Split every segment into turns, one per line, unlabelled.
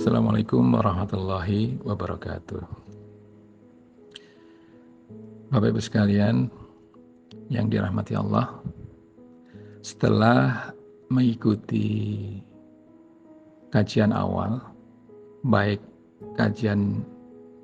Assalamualaikum warahmatullahi wabarakatuh. Bapak Ibu sekalian yang dirahmati Allah, setelah mengikuti kajian awal, baik kajian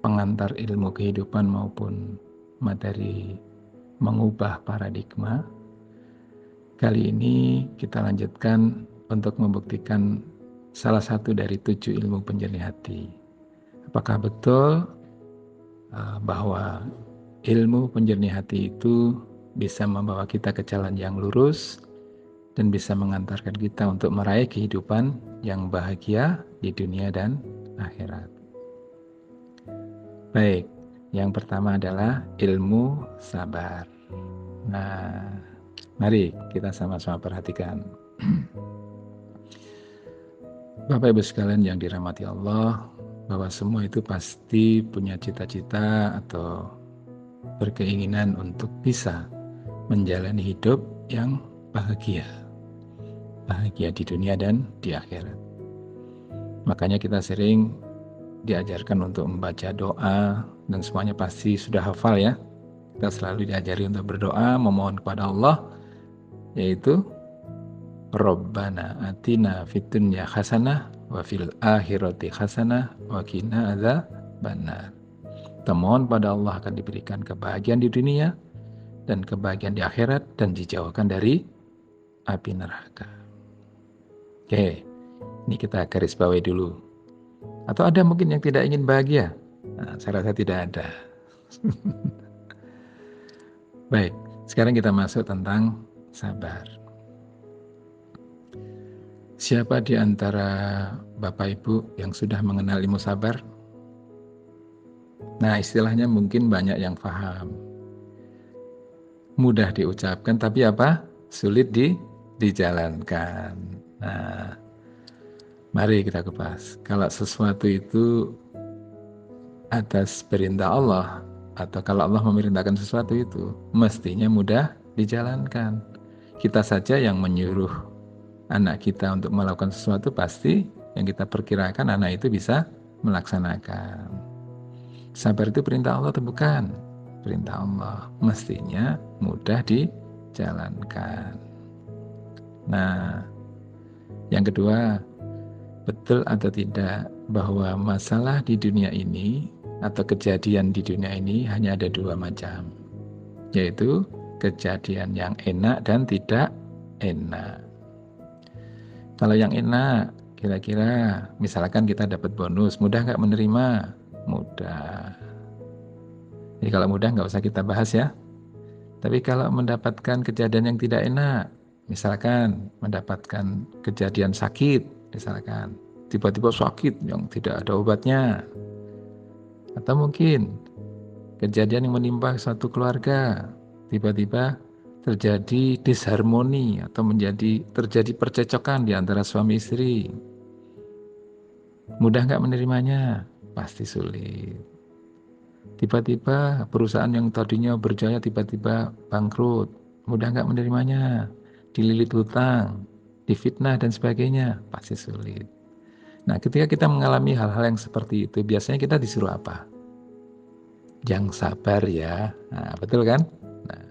pengantar ilmu kehidupan maupun materi mengubah paradigma, kali ini kita lanjutkan untuk membuktikan salah satu dari 7 ilmu penjernih hati. Apakah betul bahwa ilmu penjernih hati itu bisa membawa kita ke jalan yang lurus dan bisa mengantarkan kita untuk meraih kehidupan yang bahagia di dunia dan akhirat? Baik, yang pertama adalah ilmu sabar. Nah, mari kita sama-sama perhatikan. Bapak Ibu sekalian yang dirahmati Allah, bahwa semua itu pasti punya cita-cita atau berkeinginan untuk bisa menjalani hidup yang bahagia di dunia dan di akhirat. Makanya kita sering diajarkan untuk membaca doa, dan semuanya pasti sudah hafal ya. Kita selalu diajari untuk berdoa, memohon kepada Allah, yaitu Rabbana atina fid dunya hasanah wa fil akhirati hasanah wa qina adzabannar. Kita mohon pada Allah akan diberikan kebahagiaan di dunia dan kebahagiaan di akhirat dan dijauhkan dari api neraka. Oke, ini kita garis bawahi dulu. Atau ada mungkin yang tidak ingin bahagia? Nah, saya rasa tidak ada. Baik, sekarang kita masuk tentang sabar. Siapa di antara Bapak Ibu yang sudah mengenal ilmu sabar? Nah, istilahnya mungkin banyak yang paham. Mudah diucapkan, tapi apa? Sulit dijalankan. Nah, mari kita kupas. Kalau sesuatu itu atas perintah Allah, atau kalau Allah memerintahkan sesuatu itu, mestinya mudah dijalankan. Kita saja yang menyuruh anak kita untuk melakukan sesuatu, pasti yang kita perkirakan anak itu bisa melaksanakan. Sabar itu perintah Allah atau bukan? Perintah Allah, mestinya mudah dijalankan. Nah, yang kedua, betul atau tidak bahwa masalah di dunia ini atau kejadian di dunia ini hanya ada 2 macam, yaitu kejadian yang enak dan tidak enak. Kalau yang enak, kira-kira misalkan kita dapat bonus, mudah nggak menerima? Mudah. Jadi kalau mudah nggak usah kita bahas ya. Tapi kalau mendapatkan kejadian yang tidak enak, misalkan mendapatkan kejadian sakit, misalkan tiba-tiba sakit yang tidak ada obatnya, atau mungkin kejadian yang menimpa suatu keluarga, tiba-tiba terjadi disharmoni atau terjadi percecokan di antara suami istri. Mudah nggak menerimanya? Pasti sulit. Tiba-tiba perusahaan yang tadinya berjaya tiba-tiba bangkrut. Mudah nggak menerimanya? Dililit hutang, difitnah dan sebagainya. Pasti sulit. Nah, ketika kita mengalami hal-hal yang seperti itu, biasanya kita disuruh apa? Yang sabar ya. Nah, betul kan? Nah,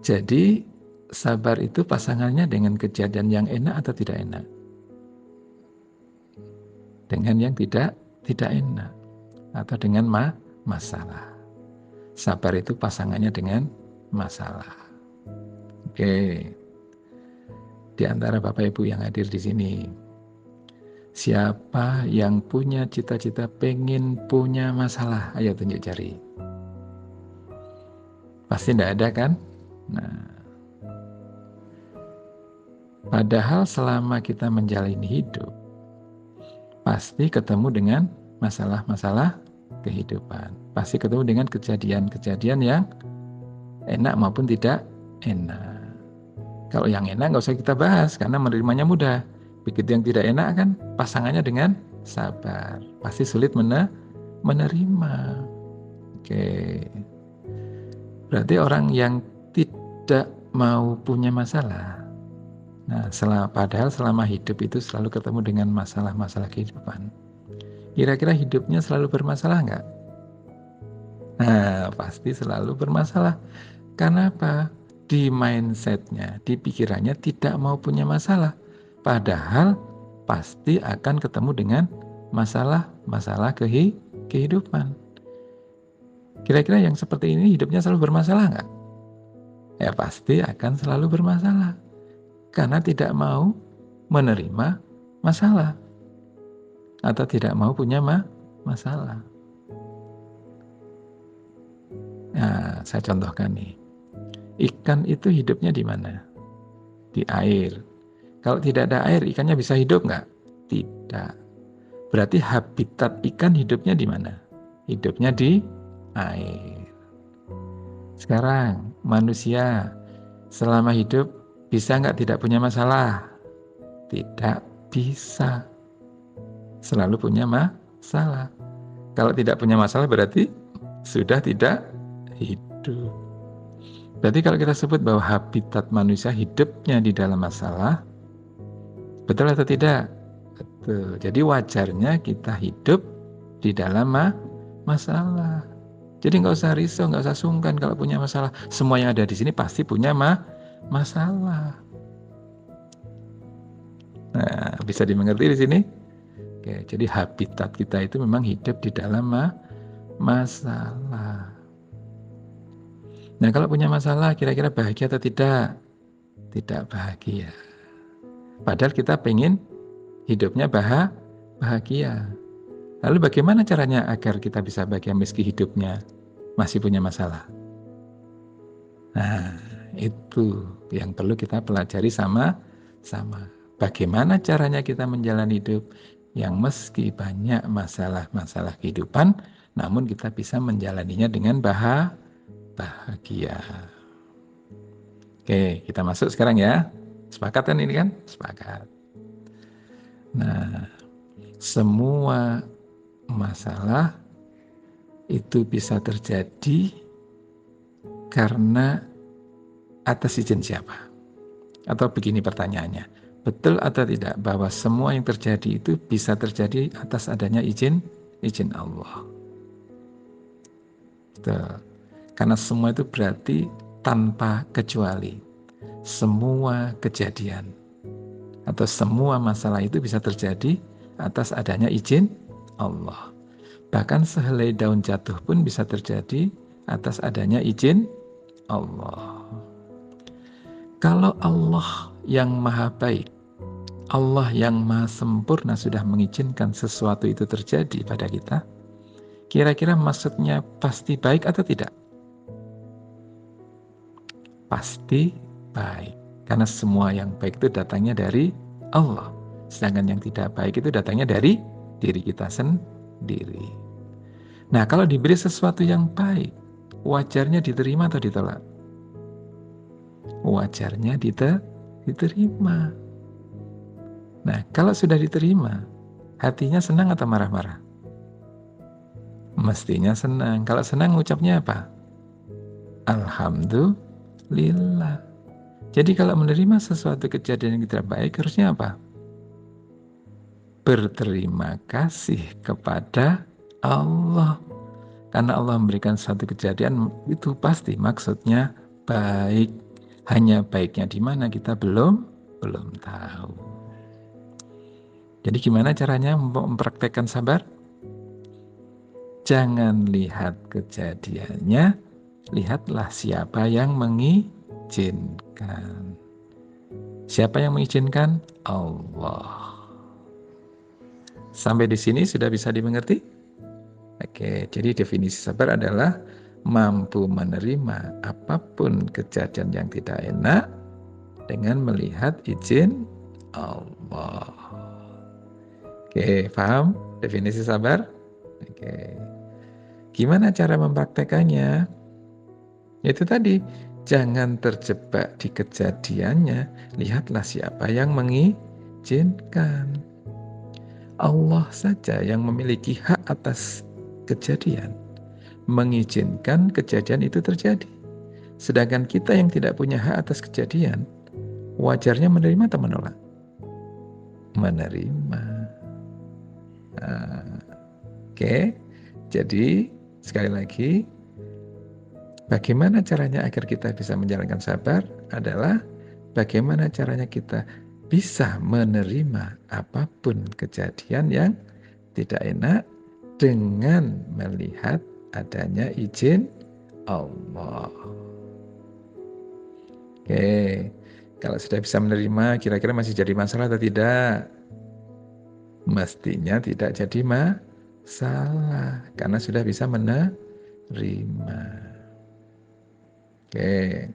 jadi sabar itu pasangannya dengan kejadian yang enak atau tidak enak? Dengan yang tidak enak atau dengan masalah. Sabar itu pasangannya dengan masalah. Oke. Di antara Bapak Ibu yang hadir di sini, siapa yang punya cita-cita pengen punya masalah? Ayo tunjuk jari. Pasti tidak ada kan? Nah, padahal selama kita menjalani hidup, pasti ketemu dengan masalah-masalah kehidupan. Pasti ketemu dengan kejadian-kejadian yang enak maupun tidak enak. Kalau yang enak nggak usah kita bahas, karena menerimanya mudah. Begitu yang tidak enak kan, pasangannya dengan sabar. Pasti sulit menerima. Oke. Berarti orang yang tidak mau punya masalah, Nah, padahal selama hidup itu selalu ketemu dengan masalah-masalah kehidupan. Kira-kira hidupnya selalu bermasalah nggak? Nah, pasti selalu bermasalah. Karena apa? Di mindsetnya, di pikirannya tidak mau punya masalah. Padahal pasti akan ketemu dengan masalah-masalah kehidupan. Kira-kira yang seperti ini hidupnya selalu bermasalah nggak? Ya pasti akan selalu bermasalah. Karena tidak mau menerima masalah. Atau tidak mau punya masalah. Nah, saya contohkan nih. Ikan itu hidupnya di mana? Di air. Kalau tidak ada air, ikannya bisa hidup nggak? Tidak. Berarti habitat ikan hidupnya di mana? Hidupnya di air. Sekarang, manusia selama hidup bisa nggak tidak punya masalah? Tidak bisa. Selalu punya masalah. Kalau tidak punya masalah berarti sudah tidak hidup. Berarti kalau kita sebut bahwa habitat manusia hidupnya di dalam masalah, betul atau tidak? Betul. Jadi wajarnya kita hidup di dalam masalah. Jadi nggak usah risau, nggak usah sungkan kalau punya masalah. Semua yang ada di sini pasti punya masalah. Nah, bisa dimengerti di sini? Oke, jadi habitat kita itu memang hidup di dalam masalah. Nah, kalau punya masalah, kira-kira bahagia atau tidak? Tidak bahagia. Padahal kita pengen hidupnya bahagia. Lalu bagaimana caranya agar kita bisa bahagia meski hidupnya masih punya masalah? Nah, itu yang perlu kita pelajari sama-sama. Bagaimana caranya kita menjalani hidup yang meski banyak masalah-masalah kehidupan, namun kita bisa menjalaninya dengan bahagia. Oke, kita masuk sekarang ya. Sepakat kan ini kan? Sepakat. Nah, semua masalah itu bisa terjadi karena atas izin siapa? Atau begini pertanyaannya, betul atau tidak bahwa semua yang terjadi itu bisa terjadi atas adanya izin Allah? Betul. Karena semua itu berarti tanpa kecuali. Semua kejadian atau semua masalah itu bisa terjadi atas adanya izin Allah. Bahkan sehelai daun jatuh pun bisa terjadi atas adanya izin Allah. Kalau Allah yang maha baik, Allah yang maha sempurna sudah mengizinkan sesuatu itu terjadi pada kita, kira-kira maksudnya pasti baik atau tidak? Pasti baik. Karena semua yang baik itu datangnya dari Allah. Sedangkan yang tidak baik itu datangnya dari diri kita sendiri. Nah, kalau diberi sesuatu yang baik, wajarnya diterima atau ditolak? Wajarnya diterima. Nah, kalau sudah diterima, hatinya senang atau marah-marah? Mestinya senang. Kalau senang ucapnya apa? Alhamdulillah. Jadi kalau menerima sesuatu kejadian yang tidak baik, harusnya apa? Berterima kasih kepada Allah. Karena Allah memberikan suatu kejadian itu pasti maksudnya baik. Hanya baiknya di mana kita belum tahu. Jadi gimana caranya mempraktekkan sabar? Jangan lihat kejadiannya, lihatlah siapa yang mengizinkan. Siapa yang mengizinkan? Allah. Sampai di sini sudah bisa dimengerti? Oke, jadi definisi sabar adalah mampu menerima apapun kejadian yang tidak enak dengan melihat izin Allah. Oke, paham definisi sabar? Oke. Gimana cara mempraktekannya? Itu tadi, jangan terjebak di kejadiannya, lihatlah siapa yang mengizinkan. Allah saja yang memiliki hak atas kejadian, mengizinkan kejadian itu terjadi. Sedangkan kita yang tidak punya hak atas kejadian, wajarnya menerima atau menolak? Menerima. Oke, jadi sekali lagi, bagaimana caranya agar kita bisa menjalankan sabar adalah bagaimana caranya kita bisa menerima apapun kejadian yang tidak enak dengan melihat adanya izin Allah. Oke, kalau sudah bisa menerima, kira-kira masih jadi masalah atau tidak? Mestinya tidak jadi masalah, karena sudah bisa menerima. Oke,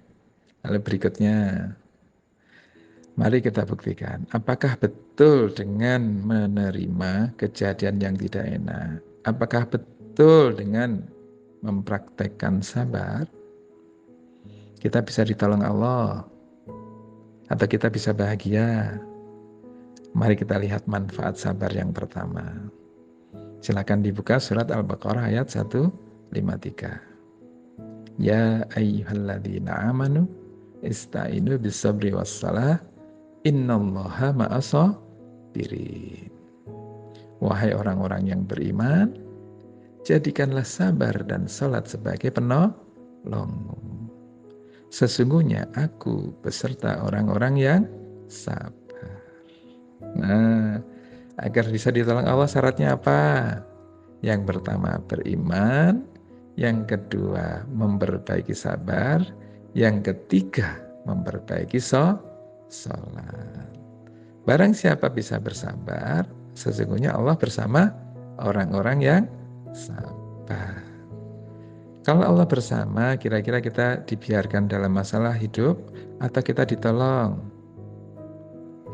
lalu berikutnya, mari kita buktikan, apakah betul dengan menerima kejadian yang tidak enak, apakah betul dengan mempraktekkan sabar, kita bisa ditolong Allah, atau kita bisa bahagia. Mari kita lihat manfaat sabar yang pertama. Silakan dibuka surat Al-Baqarah ayat 153. Ya ayyuhalladzina amanu ista'inu bisabri wassalah innallaha ma'as-sabirin. Wahai orang-orang yang beriman, jadikanlah sabar dan salat sebagai penolongmu. Sesungguhnya aku beserta orang-orang yang sabar. Nah, agar bisa ditolong Allah syaratnya apa? Yang pertama beriman, yang kedua memperbaiki sabar, yang ketiga memperbaiki sholat. Barang siapa bisa bersabar, sesungguhnya Allah bersama orang-orang yang sabar. Kalau Allah bersama, kira-kira kita dibiarkan dalam masalah hidup atau kita ditolong?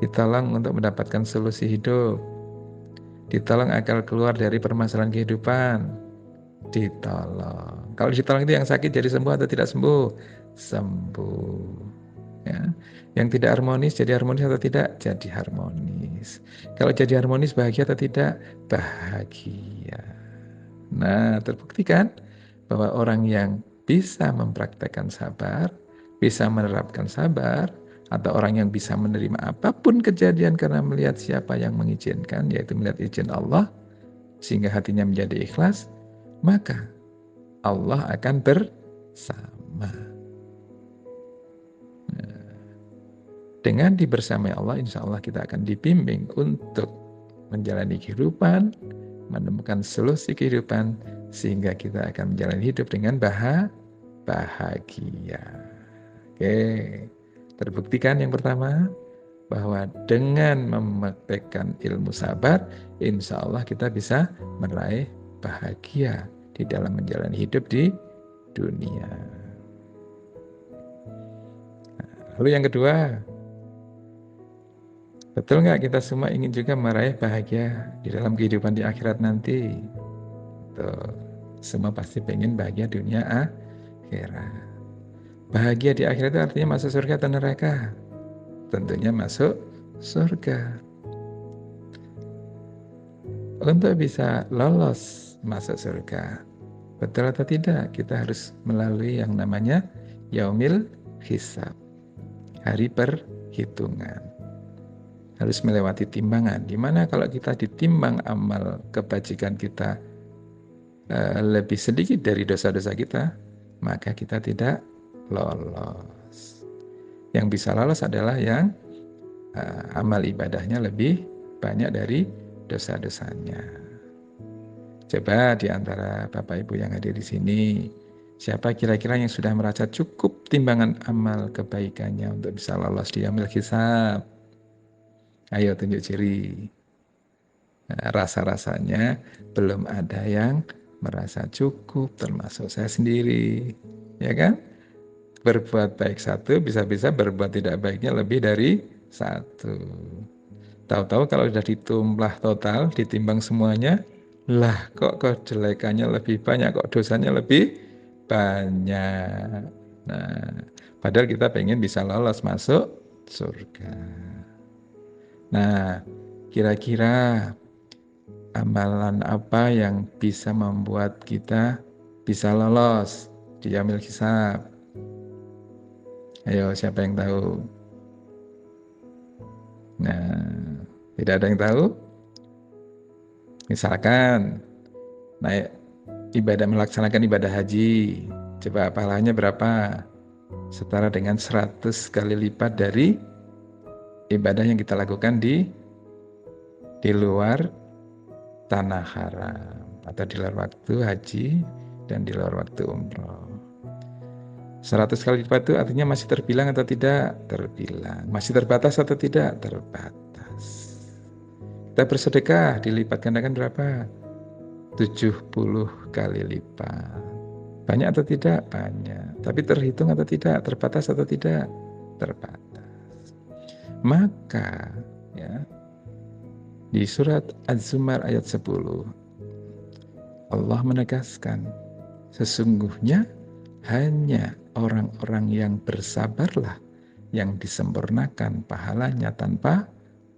Ditolong untuk mendapatkan solusi hidup, ditolong agar keluar dari permasalahan kehidupan, ditolong. Kalau ditolong itu yang sakit jadi sembuh atau tidak sembuh? Sembuh. Ya. Yang tidak harmonis jadi harmonis atau tidak? Jadi harmonis. Kalau jadi harmonis bahagia atau tidak? Bahagia. Nah, terbukti kan bahwa orang yang bisa mempraktekkan sabar, bisa menerapkan sabar, atau orang yang bisa menerima apapun kejadian karena melihat siapa yang mengizinkan, yaitu melihat izin Allah, sehingga hatinya menjadi ikhlas, maka Allah akan bersama. Dengan dibersamai Allah, insya Allah kita akan dibimbing untuk menjalani kehidupan, menemukan solusi kehidupan, sehingga kita akan menjalani hidup dengan bahagia. Oke, terbuktikan yang pertama, bahwa dengan memetekkan ilmu sabar, insya Allah kita bisa meraih bahagia di dalam menjalani hidup di dunia. Lalu yang kedua, betul nggak kita semua ingin juga meraih bahagia di dalam kehidupan di akhirat nanti? Tuh, semua pasti pengen bahagia dunia akhirat. Bahagia di akhirat itu artinya masuk surga atau neraka? Tentunya masuk surga. Untuk bisa lolos masuk surga, betul atau tidak? Kita harus melalui yang namanya yaumil hisab, hari perhitungan. Harus melewati timbangan, dimana kalau kita ditimbang amal kebajikan kita lebih sedikit dari dosa-dosa kita, maka kita tidak lolos. Yang bisa lolos adalah yang amal ibadahnya lebih banyak dari dosa-dosanya. Coba di antara Bapak Ibu yang hadir di sini, siapa kira-kira yang sudah merasa cukup timbangan amal kebaikannya untuk bisa lolos di yaumil hisab? Ayo tunjuk ciri. Rasa-rasanya belum ada yang merasa cukup, termasuk saya sendiri, ya kan? Berbuat baik satu, bisa-bisa berbuat tidak baiknya lebih dari satu. Tahu-tahu kalau sudah ditumpah total, ditimbang semuanya, lah kok kejelekannya lebih banyak, kok dosanya lebih banyak. Nah, padahal kita pengen bisa lolos masuk surga. Nah, kira-kira amalan apa yang bisa membuat kita bisa lolos di yaumil hisab? Ayo, siapa yang tahu? Nah, tidak ada yang tahu? Misalkan naik melaksanakan ibadah haji, coba pahalanya berapa? Setara dengan 100 kali lipat dari ibadah yang kita lakukan di luar tanah haram atau di luar waktu haji dan di luar waktu umroh. 100 kali lipat itu artinya masih terbilang atau tidak? Terbilang. Masih terbatas atau tidak? Terbatas. Kita bersedekah dilipat gandakan berapa? 70 kali lipat. Banyak atau tidak? Banyak. Tapi terhitung atau tidak? Terbatas atau tidak? Terbatas. Maka ya, di surat Az-Zumar ayat 10 Allah menegaskan sesungguhnya hanya orang-orang yang bersabarlah yang disempurnakan pahalanya tanpa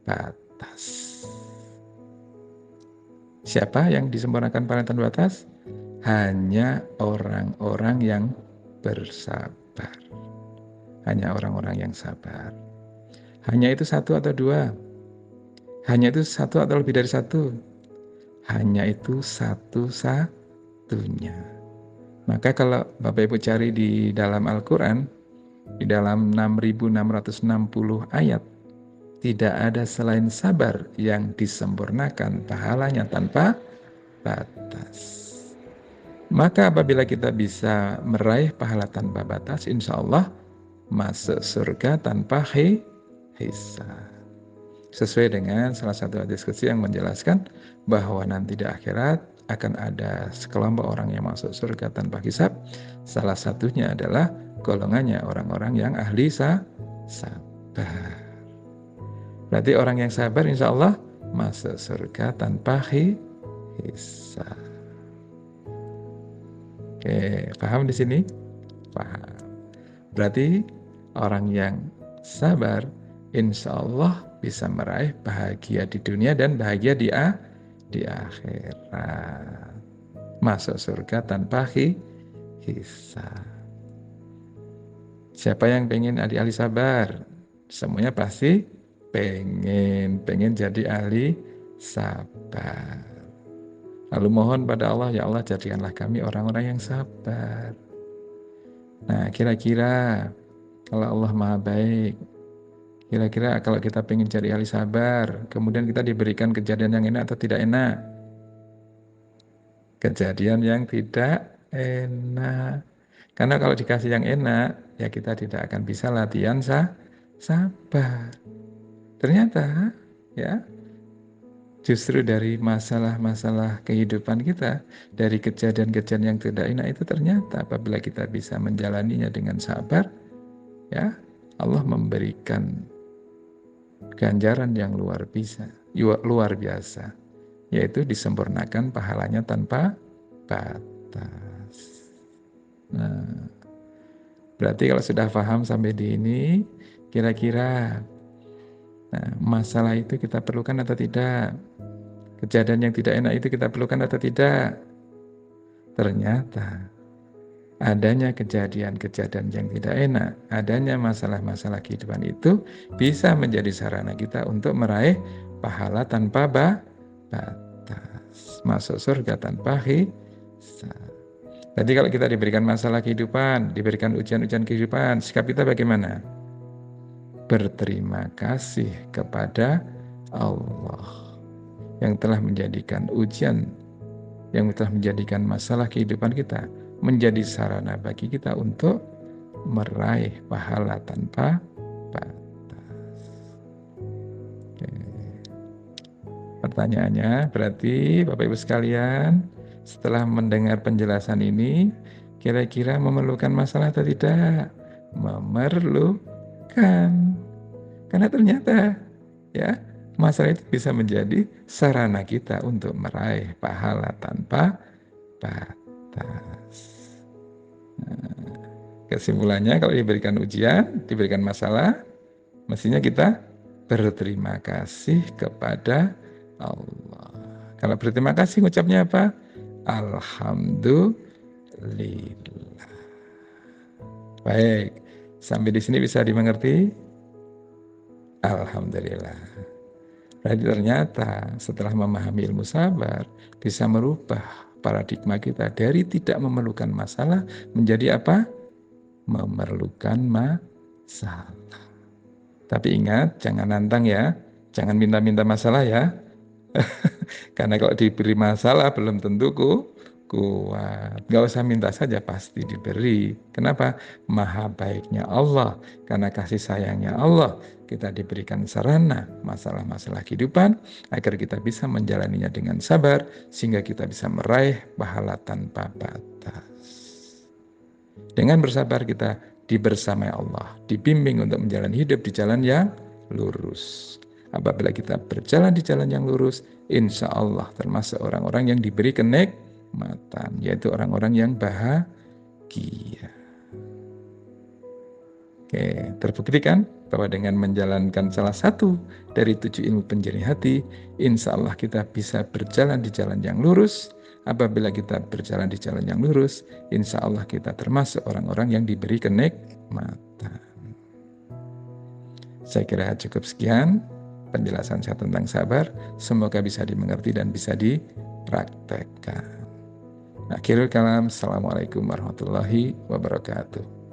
batas. Siapa yang disempurnakan pahalanya tanpa batas? Hanya orang-orang yang bersabar. Hanya orang-orang yang sabar. Hanya itu satu atau dua? Hanya itu satu atau lebih dari satu? Hanya itu satu-satunya. Maka kalau Bapak Ibu cari di dalam Al-Quran, di dalam 6.660 ayat, tidak ada selain sabar yang disempurnakan pahalanya tanpa batas. Maka apabila kita bisa meraih pahala tanpa batas, insya Allah masuk surga tanpa hisab. Sesuai dengan salah satu hadis qudsi yang menjelaskan bahwa nanti di akhirat akan ada sekelompok orang yang masuk surga tanpa hisab. Salah satunya adalah golongannya orang-orang yang ahli sabar. Berarti orang yang sabar insya Allah masuk surga tanpa hisab. Oke, paham di sini? Paham. Berarti orang yang sabar insya Allah bisa meraih bahagia di dunia dan bahagia di akhirat. Masuk surga tanpa hisab. Siapa yang pengen ahli sabar? Semuanya pasti pengen jadi ahli sabar. Lalu mohon pada Allah, ya Allah jadikanlah kami orang-orang yang sabar. Nah, kira-kira kalau Allah Maha Baik, kira-kira kalau kita pengen cari ahli sabar, kemudian kita diberikan kejadian yang enak atau tidak enak? Kejadian yang tidak enak. Karena kalau dikasih yang enak, ya kita tidak akan bisa latihan sabar. Ternyata, ya, justru dari masalah-masalah kehidupan kita, dari kejadian-kejadian yang tidak enak itu ternyata apabila kita bisa menjalaninya dengan sabar, ya, Allah memberikan ganjaran yang luar biasa, yaitu disempurnakan pahalanya tanpa batas. Nah, berarti kalau sudah paham sampai di ini, kira-kira masalah itu kita perlukan atau tidak? Kejadian yang tidak enak itu kita perlukan atau tidak? Ternyata adanya kejadian-kejadian yang tidak enak, adanya masalah-masalah kehidupan itu bisa menjadi sarana kita untuk meraih pahala tanpa batas, masuk surga tanpa hisab. Jadi kalau kita diberikan masalah kehidupan, diberikan ujian-ujian kehidupan, sikap kita bagaimana? Berterima kasih kepada Allah yang telah menjadikan ujian, yang telah menjadikan masalah kehidupan kita menjadi sarana bagi kita untuk meraih pahala tanpa batas. Oke. Pertanyaannya, berarti Bapak Ibu sekalian, setelah mendengar penjelasan ini, kira-kira memerlukan masalah atau tidak? Memerlukan. Karena ternyata, ya, masalah itu bisa menjadi sarana kita untuk meraih pahala tanpa batas. Nah, kesimpulannya kalau diberikan ujian, diberikan masalah, mestinya kita berterima kasih kepada Allah. Kalau berterima kasih ucapnya apa? Alhamdulillah. Baik, sampai di sini bisa dimengerti? Alhamdulillah. Jadi ternyata setelah memahami ilmu sabar bisa merubah paradigma kita dari tidak memerlukan masalah menjadi apa? Memerlukan masalah. Tapi ingat, jangan nantang ya, jangan minta-minta masalah ya. Karena kalau diberi masalah belum tentu kuat. Gak usah minta saja, pasti diberi. Kenapa? Maha baiknya Allah. Karena kasih sayangnya Allah, kita diberikan sarana masalah-masalah kehidupan agar kita bisa menjalaninya dengan sabar sehingga kita bisa meraih pahala tanpa batas. Dengan bersabar kita dibersamai Allah, dibimbing untuk menjalani hidup di jalan yang lurus. Apabila kita berjalan di jalan yang lurus, insya Allah termasuk orang-orang yang diberi kenikmatan, yaitu orang-orang yang bahagia. Oke, terbuktikan bahwa dengan menjalankan salah satu dari 7 ilmu penjernih hati, insya Allah kita bisa berjalan di jalan yang lurus. Apabila kita berjalan di jalan yang lurus, insya Allah kita termasuk orang-orang yang diberi kenikmatan. Saya kira cukup sekian penjelasan saya tentang sabar. Semoga bisa dimengerti dan bisa dipraktekkan. Akhirul kalam, Assalamualaikum warahmatullahi wabarakatuh.